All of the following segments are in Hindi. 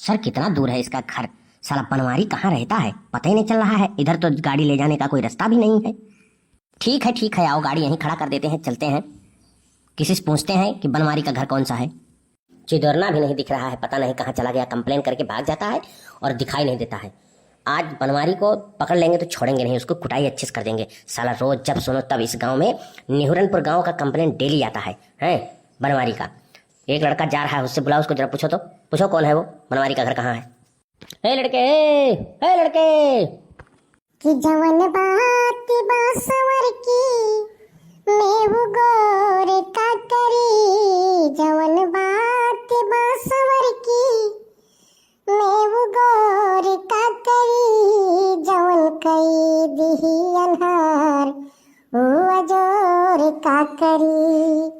सर कितना दूर है इसका घर? साला बनवारी कहाँ रहता है पता ही नहीं चल रहा है। इधर तो गाड़ी ले जाने का कोई रास्ता भी नहीं है। ठीक है आओ गाड़ी यहीं खड़ा कर देते हैं, चलते हैं। किसी से पूछते हैं कि बनवारी का घर कौन सा है। चिदोरना भी नहीं दिख रहा है, पता नहीं कहाँ चला गया। कंप्लेन करके भाग जाता है और दिखाई नहीं देता है। आज बनवारी को पकड़ लेंगे तो छोड़ेंगे नहीं, उसको कुटाई अच्छे से कर देंगे। साला रोज जब सुनो तब इस गांव में निहुरनपुर गांव का कंप्लेन डेली आता है बनवारी का। एक लड़का जा रहा है, उससे बुलाओ उसको जरा, पूछो कौन है वो, बनवारी का घर कहाँ है। हे लड़के, हे लड़के। कि जवन बात बासवर की मेहू गोर का करी, जवन बात बासवर की मेहू गोर का करी, जवन कई दिही अनहार वो अजोर का करी,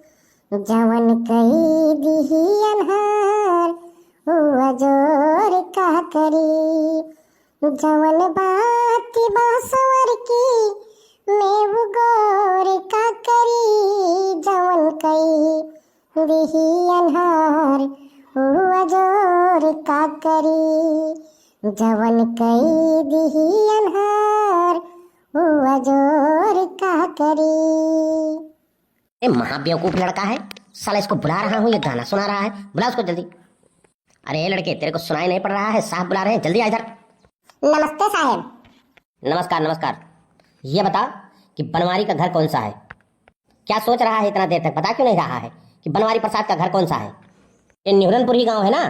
जवन कई दिही अनहार वो अजोर का करी, जवन बात बासवर की मेहू गोर का करी, जवन कई दिही अनहार वो अजोर का करी, जवन कई दिही अनहार वो अजोर का करी। ए महाबेवकूफ लड़का है साला, इसको बुला रहा हूँ, ये गाना सुना रहा है। बुला उसको जल्दी। अरे लड़के, तेरे को सुनाई नहीं पड़ रहा है? साहब बुला रहे हैं, जल्दी आ इधर। नमस्ते साहब। नमस्कार। ये बता कि बनवारी का घर कौन सा है? क्या सोच रहा है इतना देर तक, बता क्यों नहीं रहा है कि बनवारी प्रसाद का घर कौन सा है? ये निहुरनपुर ही गांव है ना?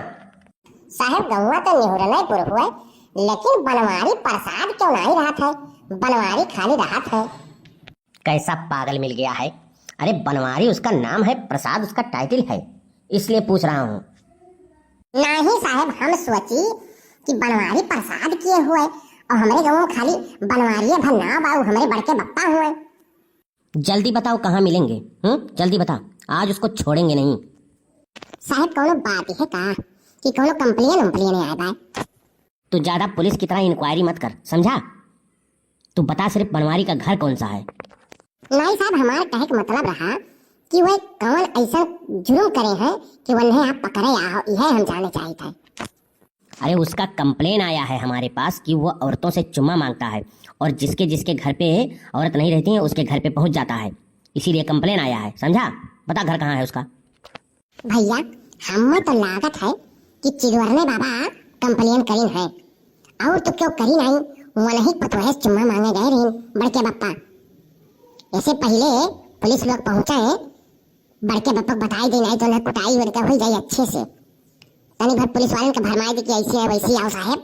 साहब गौवा तो निहुरनपुर हुआ, लेकिन बनवारी प्रसाद क्यों नहीं रहत है? बनवारी खाली रहत है। कैसा पागल मिल गया है? अरे बनवारी उसका नाम है, प्रसाद उसका टाइटल है, इसलिए पूछ रहा हूँ। नहीं साहब, हम सोची कि बनवारी प्रसाद किए हुए और हमारे गाँव में खाली बनवारी भर नाम आऊ, हमारे बड़के बप्पा हुए। जल्दी बताओ कहाँ मिलेंगे? जल्दी बता, आज उसको छोड़ेंगे नहीं। साहब कोनो बात है का कि कोनो कंप्लेन आए बाय? तू ज्यादा पुलिस की तरह इंक्वायरी मत कर, समझा? तू बता सिर्फ बनवारी का घर कौन सा है। नहीं साहब, हमारे कहे का मतलब रहा कि वह कौन ऐसा जुर्म करे हैं कि वह आप पकड़े आओ, यह हम जानना चाहिए थे। अरे उसका कंप्लेन आया है हमारे पास कि वो औरतों से चुम्मा मांगता है और जिसके जिसके घर पे औरत नहीं रहती है उसके घर पे पहुंच जाता है, इसीलिए कंप्लेन आया है, समझा? बता घर कहाँ है उसका। भैया हमें तो लागत है कि चिदवरने बाबा कंप्लेन करी है, और तो क्यों करी नहीं, वही पतवाहे चुम्मा मांगे गए रही बड़के बप्पा। ऐसे पहले पुलिस लोग पहुंचे, बड़के बप्पा बताई दी, नहीं तो उन्हें कुटाई उनका हो जाए अच्छे से। तनी भर पुलिस वाले का भरमाई दी कि ऐसे है वैसे आओ साहब,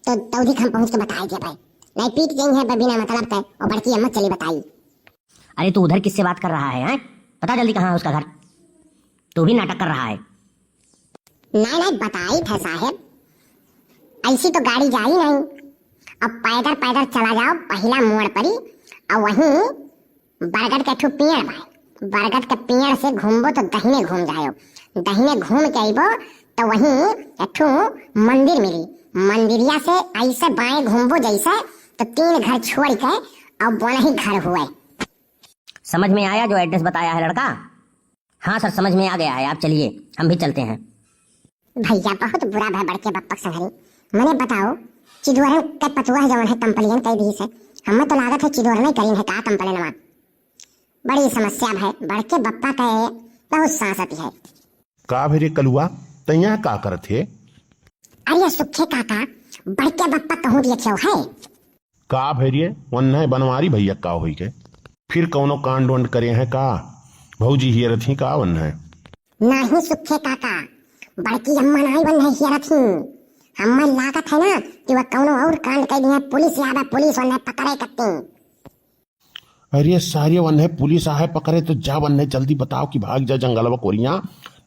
तो तौधिक हम पहुंच के बताई दे भाई, नहीं पीट गई है बिना मतलब के, और बड़की अम्मा चली बताई। अरे तू उधर किससे बात कर रहा है? पता जल्दी कहाँ है उसका घर। तू भी नाटक कर रहा है। नहीं बताई था साहब, ऐसी तो गाड़ी जा ही नहीं। अब पैदल चला जाओ पहला मोड़ पर ही, और वहीं बरगद के ठू पेड़ भाई, बरगद के पेड़ से घूमबो तो दहिने घूम जाओ, दहिने घूम के आइबो तो वहीं एठू मंदिर मिली, मंदिरिया से ऐसे बाएं घूमबो जैसे तो 3 घर छोड़ के और बोला ही घर हुए। समझ में आया जो एड्रेस बताया है लड़का? हाँ सर समझ में आ गया है, आप चलिए हम भी चलते हैं। भैया बहुत बुरा भाई बड़के बप्पा संघरी, मैंने बताओ चिदवरन के पतुआ है जवन है कंप्लेन कई दी से, हमें तो लागत है चिदवरन करीन है का कंप्लेन में। बड़ी समस्या है, बड़के बप्पा का बहुत सांसती है। का भेरे कलुआ तैया का करत है? अरे सुखे काका, बड़के बप्पा कहूँ दिए क्यों है? का भेरिए वन है बनवारी भैया का होई के फिर कौनो कांड वंड करे हैं का? भौजी हियर थी का वन है? नहीं सुखे काका, बड़की अम्मा नहीं वन है हियर थी, हमें लागत है ना कि वह कौनो और कांड कर दिया, पुलिस याद है, पुलिस वन है पकड़े करती। अरे सारे वन है पुलिस आहे पकड़े तो जा वन है, जल्दी बताओ कि भाग जा जंगलवा कोरिया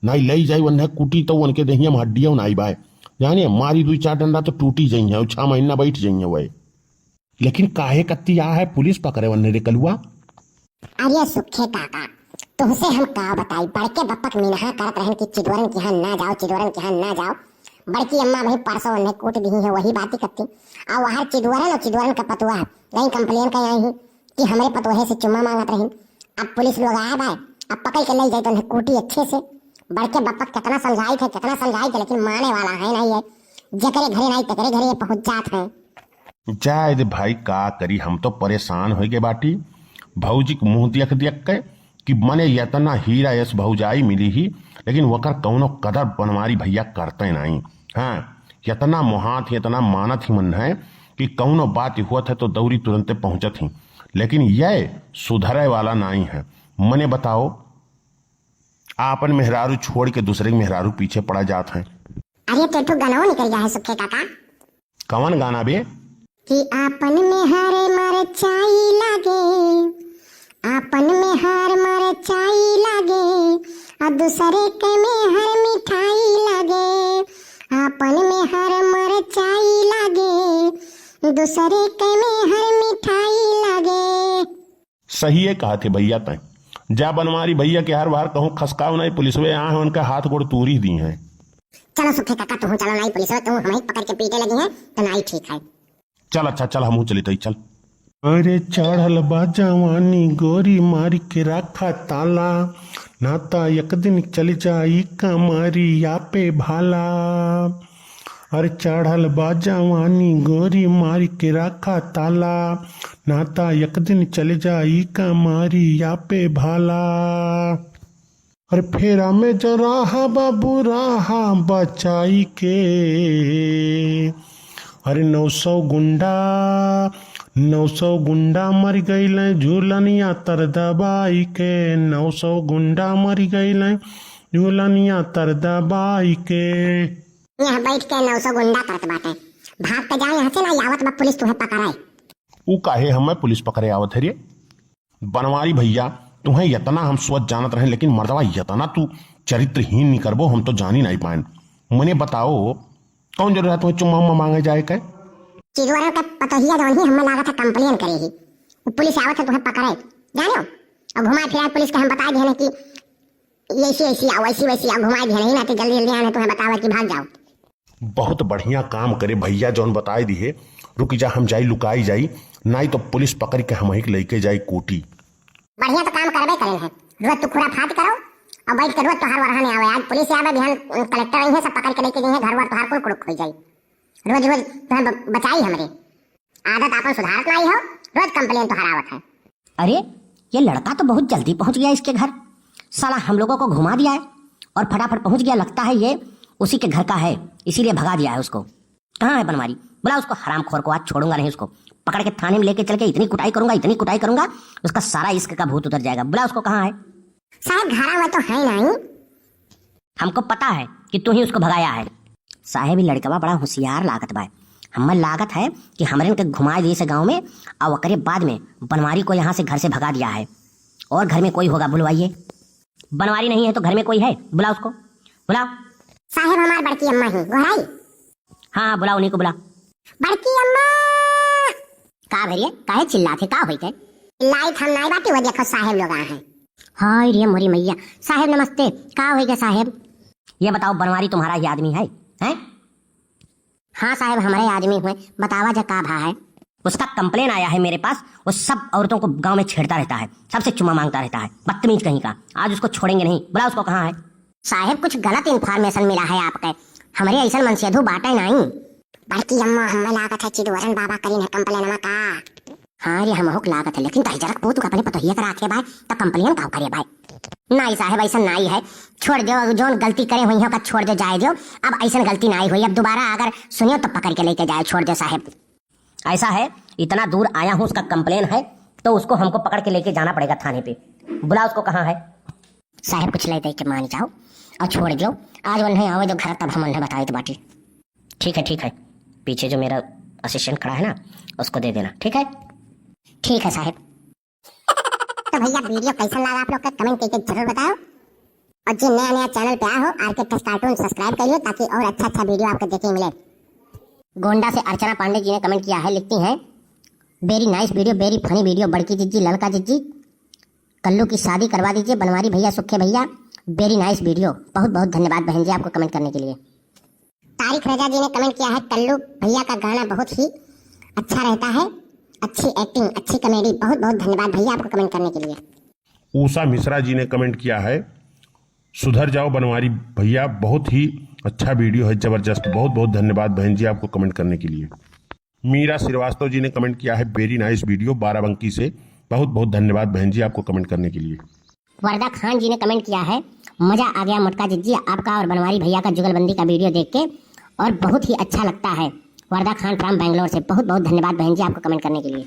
नहीं लई जाई वन है कुटी तो उनके दहिया में हड्डियां नाई बाय जानिए मारी 2-4 डंडा तो टूटी जाई है, 6 महीना बैठ जाई है वही। लेकिन काहे कत्ती आ है पुलिस पकड़े वन रे कलुआ? अरे सुखे काका तुमसे हम का बताई, बड़के बप्पा के मिनहा करत रहन कि चिदवरन के यहाँ ना जाओ, चिदवरन के यहाँ ना जाओ। बड़की अम्मा भाई परसों उन्हें कूट दी है, वही बातें करती। और वहाँ चिदवरन का पतुआ नहीं कंप्लेन कर आई कि हमारे पतुहे से चुम्मा मांगत रही। अब पुलिस लोग आया भाई, अब पकड़ के ले जाए तो उन्हें कूटी अच्छे से। बड़के बप्पा कितना समझाई थे, लेकिन माने वाला है नहीं है। जकरे घरे नहीं तकरे घरे पहुंच जात है। जाए दे भाई, का करी, हम तो परेशान हो गए बाटी। भौजी के मुंह देख देख के कि मने यतना हीरा यस भौजाई मिली ही, लेकिन वकर कौनो कदर बनवारी भैया करते नहीं। हाँ, यतना मोहात इतना मानत ही मन है कि कौनो बात हुआ है तो दौरी तुरंते पहुंचत ही, लेकिन यह सुधरे वाला नहीं है। मने बताओ, आपन मेहरारू छोड़ के दूसरे के मेहरारू पीछे पड़ा जात है। अरे तो गाना निकल गया है सुखे काका। कौन गाना बे? कि आपन में हरे मर चाई लागे, आपन में हर मर चाई लागे, और दूसरे के में हर मिठाई लागे। आपन में हर मर चाई लागे, दूसरे के में हर मिठाई लागे। सही है कहा थे भैया तय। जा बनवारी भैया के हर बार कहूँ खसकाओ नहीं, पुलिस में यहाँ है उनका हाथ गोड़ तूरी दी है। चलो सुखे काका तुम चलो, नहीं पुलिस तुम हमें पकड़ के पीटे लगी है तो नहीं ठीक है। चल अच्छा चल, हम चली तई चल। अरे चढ़ल बा जवानी गोरी मारी के रखा ताला, नाता एक दिन चल जाई कमारी या पे भाला। अरे चढ़ल बा जवानी गोरी मारी के रखा ताला, नाता एक दिन चल जाई कमारी या पे भाला। अरे फेरा में जराहा बाबू राहा बचाई के, अरे 900 गुंडा मर गईल झूलनिया तर दबाई के। 900 गुंडा मर गईल झूलनिया तर दबाई के। यहाँ बैठ के 900 गुंडा करत बाटे, भाग के जाए यहाँ से ना, आवत बा पुलिस तुम्हें पकड़ाए। ऊ काहे हमें पुलिस पकड़े आवत है रे? बनवारी भैया तुम्हें यतना हम सोच जानत रहे, लेकिन मर्दवा यतना तू चरित्रहीन नहीं करबो हम तो जानी नहीं पाए। मने बताओ कौन जरूरत है चुम्मा मांगे जाए के? चिदवारा का पतोहिया जौन ही हमें लागत है कंप्लेन करे ही, वो पुलिस आवत है तुम्हें पकड़े जानो, और घुमाए फिराए पुलिस के हम बता दिए कि ऐसी ऐसी आओ वैसी वैसी आओ, घुमाए दिए नहीं ना तो जल्दी जल्दी आने तुम्हें बतावा कि भाग जाओ। बहुत बढ़िया काम करे भैया जौन बताए दिए। रुक जा, हम जाई लुकाई जाई, नहीं तो पुलिस पकड़ के हम ही लेके जाई कोटी। बढ़िया तो काम करबे करे है, रोज तू खुरा फात करो और बैठ के रोज तोहार वरहाने आवे। आज पुलिस आवे, बिहान कलेक्टर आई है, सब पकड़ के लेके गई है घर वर तोहार कुल कुड़क हो जाई। रोज रोज तुम्हें बचाई हमरे आदत आपन सुधारत नहीं हो, रोज कंप्लेन तो हरावत है। अरे ये लड़का तो बहुत जल्दी पहुंच गया इसके घर, साला हम लोगों को घुमा दिया है और फटाफट पहुंच गया। लगता है ये उसी के घर का है, इसीलिए भगा दिया है उसको। कहाँ है बनवारी? बुला उसको, हरामखोर को आज छोड़ूंगा नहीं, उसको पकड़ के थाने में लेके चल के इतनी कुटाई करूंगा उसका सारा इश्क का भूत उतर जाएगा। बुला उसको, कहाँ है? साहब घरा में तो है नहीं। हमको पता है कि तू ही उसको भगाया है। साहेब लड़कवा बड़ा होशियार लागत बा, हमें लागत है कि हमरे के घुमा दिए से गाँव में, और ओकरे बाद में बनवारी को यहाँ से घर से भगा दिया है। और घर में कोई होगा, बुलवाइए। बनवारी नहीं है तो घर में कोई है, बुला उसको, बुला। साहेब हमार बड़की अम्मा ही गोहराई। हाँ बुला, उन्हीं को बुला। बड़की अम्मा का भैया काहे चिल्लाते, का होई के? लाइट हम नहीं बाटी, वो देखो साहेब लोग आए हैं। हाय रे मोरी मैया। साहेब नमस्ते, का होई के साहेब? ये बताओ बनवारी तुम्हारा ही आदमी है? हैं? हाँ साहेब हमारे आदमी हुए, बतावा जा का भा है। उसका कंप्लेन आया है मेरे पास, वो सब औरतों को गांव में छेड़ता रहता है, सबसे चुम्मा मांगता रहता है, बदतमीज कहीं का। आज उसको छोड़ेंगे नहीं, बुला उसको। कहाँ है? साहेब कुछ गलत इन्फॉर्मेशन मिला है आपके, हमारे ऐसा मनसेधु बाटे नहीं। बड़की अम्मा हमें लागत है चिदवरन बाबा करीन है कंप्लेन में का। हाँ रे हम होक लागत है, लेकिन तही जरक पोतु अपने पतोहिया करा के भाई तो कंप्लेन का करे भाई। नहीं साहेब ऐसा नहीं है, छोड़ दो, जो गलती करे हुई हो का छोड़ दो, जाए दो। अब ऐसा गलती नहीं हुई, अब दोबारा अगर सुनियो तो पकड़ के लेके जाए, छोड़ दो साहेब। ऐसा है, इतना दूर आया हूँ, उसका कंप्लेन है तो उसको हमको पकड़ के लेके जाना पड़ेगा थाने पे। बुला उसको। कहाँ है? साहेब कुछ ले दे के मान जाओ और छोड़ दो, आज वो नहीं आवे जो घर तब हम उन्हें बताए तो बाटी। ठीक है, पीछे जो मेरा असिस्टेंट खड़ा है ना, उसको दे देना। ठीक है? ठीक है साहेब। तो भैया वीडियो कैसा लगा आप लोग का कमेंट करके जरूर बताओ, और जो नया चैनल पे आया हो आरके टेस्ट कार्टून सब्सक्राइब करिए ताकि और अच्छा वीडियो आपको देखने मिले। गोंडा से अर्चना पांडे जी ने कमेंट किया है, लिखती हैं very nice video, very funny video. बड़की जिज्जी, लड़का जिज्जी, कल्लू की शादी करवा दीजिए। बनवारी भैया, सुखे भैया, वेरी नाइस वीडियो। बहुत बहुत धन्यवाद बहन जी आपको कमेंट करने के लिए। तारिक रजा जी ने कमेंट किया है, कल्लू भैया का गाना बहुत ही अच्छा रहता है, अच्छी एक्टिंग, अच्छी कॉमेडी। बहुत बहुत धन्यवाद भैया आपको कमेंट करने के लिए। ऊषा मिश्रा जी ने कमेंट किया है, सुधर जाओ बनवारी भैया, बहुत ही अच्छा वीडियो है, जबरदस्त। बहुत बहुत धन्यवाद बहन जी आपको कमेंट करने के लिए। मीरा श्रीवास्तव जी ने कमेंट किया है, वेरी नाइस वीडियो, बाराबंकी से। बहुत बहुत धन्यवाद बहन जी आपको कमेंट करने के लिए। वरदा खान जी ने कमेंट किया है, मजा आ गया मोटका जिज्जी आपका और बनवारी भैया का जुगलबंदी का वीडियो देख के, और बहुत ही अच्छा लगता है। वरदा खान फ्रॉम बैंगलोर से। बहुत बहुत धन्यवाद बहन जी आपको कमेंट करने के लिए।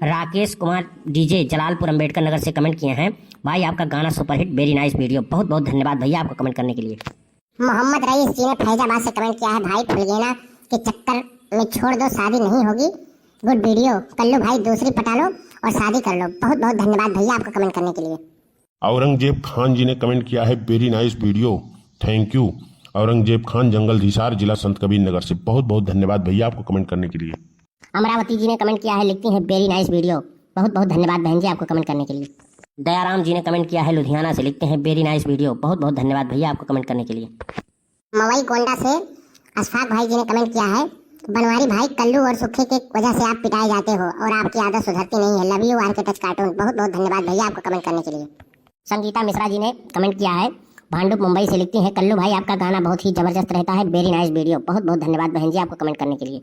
राकेश कुमार डीजे जलालपुर अंबेडकर नगर से कमेंट किए हैं, भाई आपका गाना सुपरहिट, वेरी नाइस वीडियो। बहुत बहुत धन्यवाद भैया आपको कमेंट करने के लिए। मोहम्मद रईस जी ने फैजाबाद से कमेंट किया है, भाई फुलगेना के चक्कर में छोड़ दो, शादी नहीं होगी, गुड वीडियो, कल्लू भाई दूसरी पटा लो और शादी कर लो। बहुत बहुत धन्यवाद भैया आपको कमेंट करने के लिए। औरंगजेब खान जी ने कमेंट किया है, very nice video, thank you. Aurangzeb Khan जंगल हिसार जिला संत कबीर नगर से। बहुत बहुत धन्यवाद भैया आपको कमेंट करने के लिए। अमरावती जी ने कमेंट किया है, लिखती हैं वेरी नाइस वीडियो। बहुत बहुत धन्यवाद बहन जी आपको कमेंट करने के लिए। दयाराम जी ने कमेंट किया है लुधियाना से, लिखते हैं वेरी नाइस वीडियो। बहुत बहुत धन्यवाद भैया आपको कमेंट करने के लिए। मवई गोंडा से अशफाक भाई जी ने कमेंट किया है, बनवारी भाई कल्लू और सुखे के वजह से आप पिटाए जाते हो और आपकी आदत सुधरती नहीं है, लव यू आर के टच कार्टून। बहुत बहुत धन्यवाद भैया आपको कमेंट करने के लिए। संगीता मिश्रा जी ने कमेंट किया है, भांडुप मुंबई से, लिखती हैं कल्लू भाई आपका गाना बहुत ही जबरदस्त रहता है, वेरी नाइस वीडियो। बहुत बहुत धन्यवाद बहन जी आपको कमेंट करने के लिए।